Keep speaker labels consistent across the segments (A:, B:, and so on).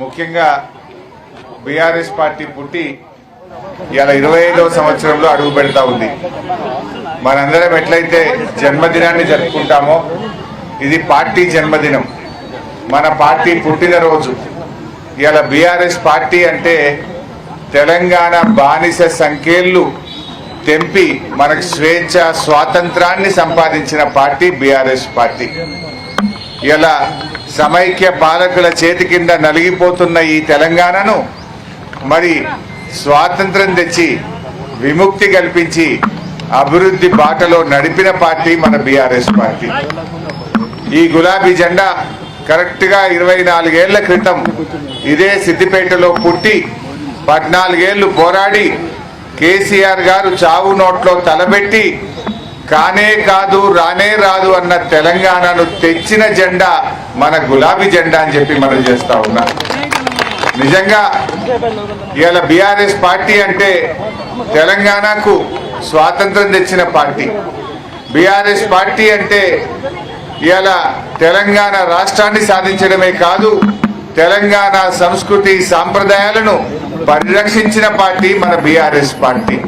A: ముఖ్యంగా BRS party పుట్టి ఇలా 25వ సంవత్సరంలో అడుగు పెడతా ఉంది. మనందరం ఎట్లయితే జన్మదినాన్ని జరుపుకుంటామో ఇది పార్టీ జన్మదినం, మన పార్టీ పుట్టినరోజు. ఇలా బీఆర్ఎస్ పార్టీ అంటే తెలంగాణ బానిస సంఖ్యలు తెంపి మనకు స్వేచ్ఛ స్వాతంత్రాన్ని సంపాదించిన పార్టీ బీఆర్ఎస్ పార్టీ. ఇలా సమైక్య పాలకుల చేతి కింద నలిగిపోతున్న ఈ తెలంగాణను మరి స్వాతంత్రం తెచ్చి విముక్తి కల్పించి అభివృద్ధి బాటలో నడిపిన పార్టీ మన బీఆర్ఎస్ పార్టీ. ఈ గులాబీ జెండా కరెక్ట్గా 24 ఏళ్ల క్రితం ఇదే సిద్దిపేటలో పుట్టి 14 ఏళ్లు పోరాడి కేసీఆర్ గారు చావు నోట్లో తలబెట్టి కానే కాదు రానే రాదు అన్న తెలంగాణను తెచ్చిన జెండా మన గులాబీ జెండా అని చెప్పి మనం చేస్తా ఉన్నాం. నిజంగా ఇవాళ బీఆర్ఎస్ పార్టీ అంటే తెలంగాణకు స్వాతంత్రం తెచ్చిన పార్టీ. బీఆర్ఎస్ పార్టీ అంటే ఇవాళ తెలంగాణ రాష్ట్రాన్ని సాధించడమే కాదు, తెలంగాణ సంస్కృతి సాంప్రదాయాలను పరిరక్షించిన పార్టీ మన బీఆర్ఎస్ పార్టీ.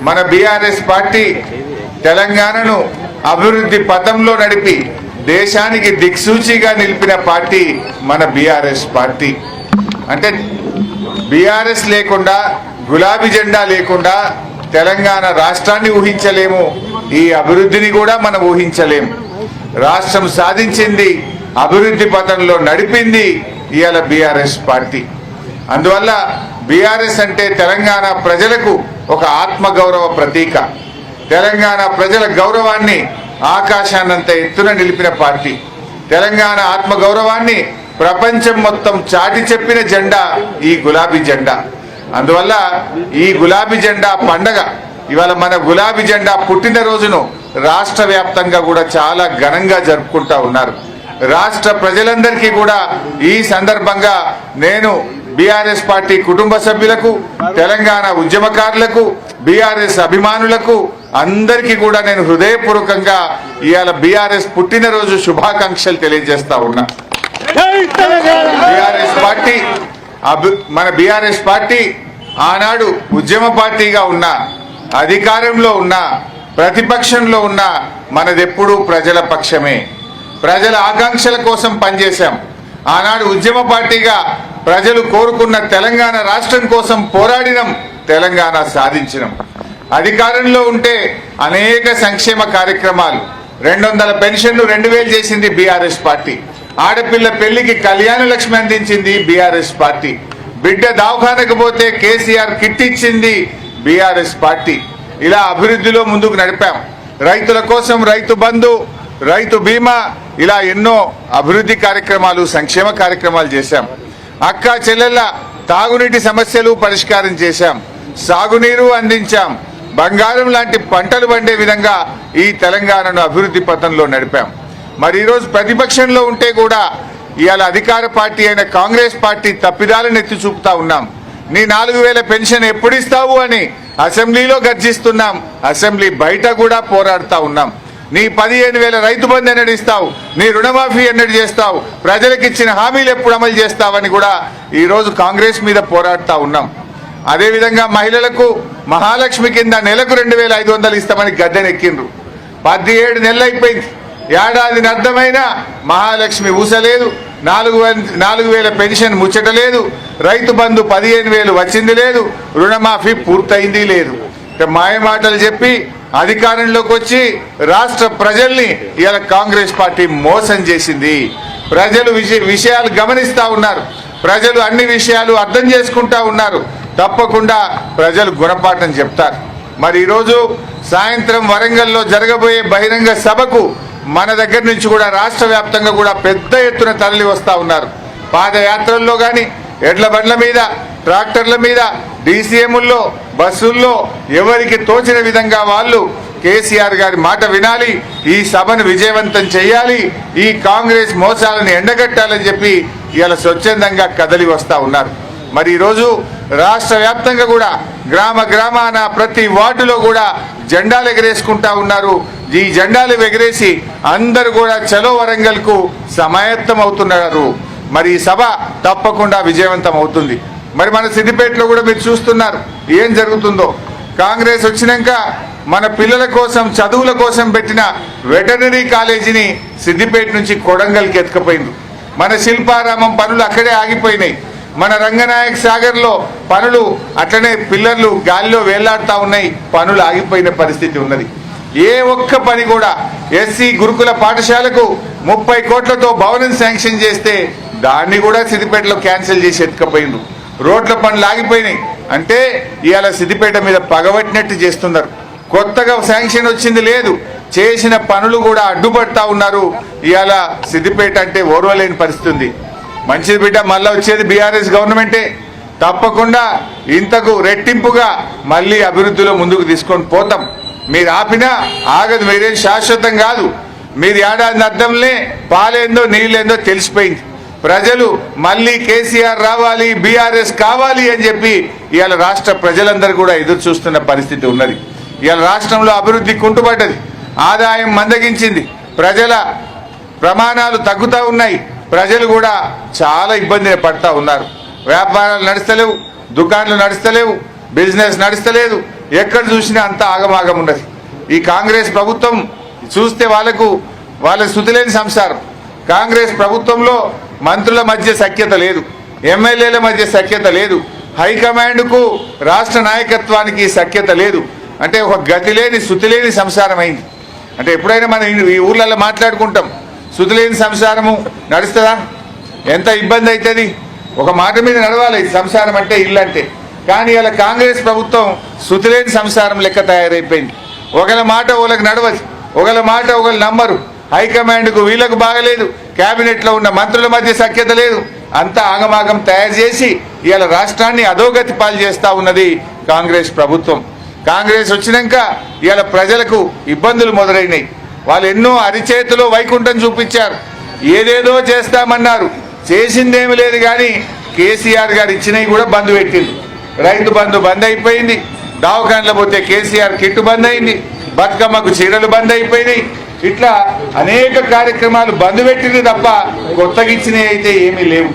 A: మన బీఆర్ఎస్ పార్టీ తెలంగాణను అభివృద్ధి పథంలో నడిపి దేశానికి దిక్సూచిగా నిలిపిన పార్టీ మన బీఆర్ఎస్ పార్టీ. అంటే బీఆర్ఎస్ లేకుండా, గులాబీ జెండా లేకుండా తెలంగాణ రాష్ట్రాన్ని ఊహించలేము, ఈ అభివృద్ధిని కూడా మనం ఊహించలేము. రాష్ట్రం సాధించింది, అభివృద్ధి పథంలో నడిపింది ఇవాళ బీఆర్ఎస్ పార్టీ. అందువల్ల బీఆర్ఎస్ అంటే తెలంగాణ ప్రజలకు ఒక ఆత్మగౌరవ ప్రతీక. తెలంగాణ ప్రజల గౌరవాన్ని ఆకాశాన్నంత ఎత్తున నిలిపిన పార్టీ. తెలంగాణ ఆత్మగౌరవాన్ని ప్రపంచం మొత్తం చాటి చెప్పిన జెండా ఈ గులాబీ జెండా. అందువల్ల ఈ గులాబీ జెండా పండగ ఇవాళ మన గులాబీ జెండా పుట్టినరోజును రాష్ట్ర వ్యాప్తంగా కూడా చాలా ఘనంగా జరుపుకుంటా ఉన్నారు. రాష్ట్ర ప్రజలందరికీ కూడా ఈ సందర్భంగా నేను బీఆర్ఎస్ పార్టీ కుటుంబ సభ్యులకు, తెలంగాణ ఉద్యమకారులకు, బీఆర్ఎస్ అభిమానులకు అందరికీ కూడా నేను హృదయపూర్వకంగా ఇవాళ బీఆర్ఎస్ పుట్టినరోజు శుభాకాంక్షలు తెలియజేస్తా ఉన్నా. మన బీఆర్ఎస్ పార్టీ ఆనాడు ఉద్యమ పార్టీగా ఉన్నా, అధికారంలో ఉన్నా, ప్రతిపక్షంలో ఉన్నా మనదెప్పుడూ ప్రజల పక్షమే. ప్రజల ఆకాంక్షల కోసం పనిచేశాం. ఆనాడు ఉద్యమ పార్టీగా ప్రజలు కోరుకున్న తెలంగాణ రాష్ట్రం కోసం పోరాడినం, తెలంగాణ సాధించినం. అధికారంలో ఉంటే అనేక సంక్షేమ కార్యక్రమాలు, 200 పెన్షన్లు 2000 చేసింది బీఆర్ఎస్ పార్టీ. ఆడపిల్ల పెళ్లికి కళ్యాణ లక్ష్మి అందించింది బీఆర్ఎస్ పార్టీ. బిడ్డ దవాఖానకు పోతే కేసీఆర్ కిట్ ఇచ్చింది బీఆర్ఎస్ పార్టీ. ఇలా అభివృద్ధిలో ముందుకు నడిపాం. రైతుల కోసం రైతు బంధు, రైతు బీమా, ఇలా ఎన్నో అభివృద్ధి కార్యక్రమాలు, సంక్షేమ కార్యక్రమాలు చేశాం. అక్క చెల్లెళ్ళ తాగునీటి సమస్యలు పరిష్కారం చేశాం, సాగునీరు అందించాం, బంగారం లాంటి పంటలు పండే విధంగా ఈ తెలంగాణను అభివృద్ధి పథంలో నడిపాం. మరి ఈరోజు ప్రతిపక్షంలో ఉంటే కూడా ఇవాళ అధికార పార్టీ అయిన కాంగ్రెస్ పార్టీ తప్పిదాలను ఎత్తి చూపుతా ఉన్నాం. నీ 4000 పెన్షన్ ఎప్పుడు ఇస్తావు అని అసెంబ్లీలో గర్జిస్తున్నాం, అసెంబ్లీ బయట కూడా పోరాడుతూ ఉన్నాం. నీ 15,000 రైతు బంధు ఎన్నడు ఇస్తావు, నీ రుణమాఫీ ఎన్నడు చేస్తావు, ప్రజలకు ఇచ్చిన హామీలు ఎప్పుడు అమలు చేస్తావని కూడా ఈరోజు కాంగ్రెస్ మీద పోరాడుతూ ఉన్నాం. అదేవిధంగా మహిళలకు మహాలక్ష్మి కింద నెలకు 2,500 ఇస్తామని గద్దెనెక్కిండ్రు. 17 నెలలు అయిపోయింది, ఏడాదిని అర్థమైన మహాలక్ష్మి ఊసలేదు, 4,000 పెన్షన్ ముచ్చటలేదు, రైతు బంధు 15,000 వచ్చింది లేదు, రుణమాఫీ పూర్తయింది లేదు. మాయమాటలు చెప్పి అధికారంలోకి వచ్చి రాష్ట్ర ప్రజల్ని ఇవాళ కాంగ్రెస్ పార్టీ మోసం చేసింది. ప్రజలు విషయాలు గమనిస్తూ ఉన్నారు, ప్రజలు అన్ని విషయాలు అర్థం చేసుకుంటా ఉన్నారు. తప్పకుండా ప్రజలు గుణపాఠం చెప్తారు. మరి ఈరోజు సాయంత్రం వరంగల్లో జరగబోయే బహిరంగ సభకు మన దగ్గర నుంచి కూడా రాష్ట్ర వ్యాప్తంగా కూడా పెద్ద ఎత్తున తరలి వస్తూ ఉన్నారు. పాదయాత్రల్లో కానీ, ఎడ్ల బండ్ల మీద, ట్రాక్టర్ల మీద, డీసీఎంల్లో, బస్సుల్లో ఎవరికి తోచిన విధంగా వాళ్ళు కేసీఆర్ గారి మాట వినాలి, ఈ సభను విజయవంతం చేయాలి, ఈ కాంగ్రెస్ మోసాలను ఎండగట్టాలని చెప్పి ఇవాళ స్వచ్ఛందంగా కదలి వస్తూ ఉన్నారు. మరి ఈరోజు రాష్ట్ర వ్యాప్తంగా కూడా గ్రామ గ్రామాన ప్రతి వార్డులో కూడా జెండాలు ఎగరేసుకుంటా ఉన్నారు. ఈ జెండాలు ఎగరేసి అందరూ కూడా చలో వరంగల్కు సమాయత్తం అవుతున్నారు. మరి ఈ సభ తప్పకుండా విజయవంతం అవుతుంది. మరి మన సిద్దిపేటలో కూడా మీరు చూస్తున్నారు ఏం జరుగుతుందో. కాంగ్రెస్ వచ్చినాక మన పిల్లల కోసం చదువుల కోసం పెట్టిన వెటర్నరీ కాలేజీని సిద్దిపేట నుంచి కొడంగల్కి ఎత్తుకుపోయింది. మన శిల్పారామం పనులు అక్కడే ఆగిపోయినాయి. మన రంగనాయక్ సాగర్లో పనులు అట్లనే పిల్లర్లు గాలిలో వేలాడుతూ ఉన్నాయి, పనులు ఆగిపోయిన పరిస్థితి ఉన్నది. ఏ ఒక్క పని కూడా ఎస్సీ గురుకుల పాఠశాలకు 30 కోట్లతో భవనం శాంక్షన్ చేస్తే దాన్ని కూడా సిద్దిపేటలో క్యాన్సిల్ చేసి ఎత్తుకపోయింది. రోడ్ల పనులు ఆగిపోయినాయి. అంటే ఇవాళ సిద్దిపేట మీద పగబట్టినట్టు చేస్తున్నారు. కొత్తగా శాంక్షన్ వచ్చింది లేదు, చేసిన పనులు కూడా అడ్డుపడతా ఉన్నారు. ఇవాళ సిద్దిపేట అంటే ఓర్వలేని పరిస్థితి ఉంది. మంచిది బిడ్డ, మళ్ళీ వచ్చేది బీఆర్ఎస్ గవర్నమెంటే. తప్పకుండా ఇంతకు రెట్టింపుగా మళ్ళీ అభివృద్ధిలో ముందుకు తీసుకొని పోతాం. మీరు ఆపినా ఆగదు, మీరేం శాశ్వతం కాదు. మీరు ఏడాది అర్థంలే పాలేందో నీళ్ళేందో తెలిసిపోయింది. ప్రజలు మళ్ళీ కేసీఆర్ రావాలి, బీఆర్ఎస్ కావాలి అని చెప్పి ఇవాళ రాష్ట్ర ప్రజలందరూ కూడా ఎదురు చూస్తున్న పరిస్థితి ఉన్నది. ఇవాళ రాష్ట్రంలో అభివృద్ధి కుంటుపడ్డది, ఆదాయం మందగించింది, ప్రజల ప్రమాణాలు తగ్గుతూ ఉన్నాయి. ప్రజలు కూడా చాలా ఇబ్బంది పడతా ఉన్నారు. వ్యాపారాలు నడుస్తలేవు, దుకాణాలు నడుస్తలేవు, బిజినెస్ నడుస్తలేదు. ఎక్కడ చూసినా అంతా ఆగమాగం ఉన్నది. ఈ కాంగ్రెస్ ప్రభుత్వం చూస్తే వాళ్ళ శృతిలేని సంసారం. కాంగ్రెస్ ప్రభుత్వంలో మంత్రుల మధ్య సఖ్యత లేదు, ఎమ్మెల్యేల మధ్య సఖ్యత లేదు, హైకమాండ్కు రాష్ట్ర నాయకత్వానికి సఖ్యత లేదు. అంటే ఒక గతి లేని శృతిలేని సంసారం అయింది. అంటే ఎప్పుడైనా మనం ఈ ఊర్లలో మాట్లాడుకుంటాం, శృతిలేని సంసారము నడుస్తుందా? ఎంత ఇబ్బంది అవుతుంది. ఒక మాట మీద నడవాలి సంసారం అంటే, ఇల్లు అంటే. కానీ ఇలా కాంగ్రెస్ ప్రభుత్వం శృతిలేని సంసారం లెక్క తయారైపోయింది. ఒకళ్ళ మాట ఒకళ్ళకి నడవదు, ఒకళ్ళ మాట ఒకళ్ళు నమ్మరు. హైకమాండ్కు వీళ్ళకు బాగలేదు, క్యాబినెట్లో ఉన్న మంత్రుల మధ్య సఖ్యత లేదు. అంతా ఆగమాగం తయారు చేసి ఇవాళ రాష్ట్రాన్ని అధోగతి పాలు చేస్తూ ఉన్నది కాంగ్రెస్ ప్రభుత్వం. కాంగ్రెస్ వచ్చినాక ఇవాళ ప్రజలకు ఇబ్బందులు మొదలైనాయి. వాళ్ళు ఎన్నో అరిచేతిలో వైకుంఠం చూపించారు, ఏదేదో చేస్తామన్నారు, చేసిందేమి లేదు. కానీ కేసీఆర్ గారు ఇచ్చినవి కూడా బంద్ పెట్టింది. రైతు బంధు బంద్ అయిపోయింది, దవాఖానలో పోతే కేసీఆర్ కిట్టు బంద్ అయింది, బతుకమ్మకు చీరలు బంద్ అయిపోయినాయి. ఇట్లా అనేక కార్యక్రమాలు బంద్ పెట్టింది తప్ప కొత్తగా ఇచ్చినవి అయితే ఏమీ లేవు.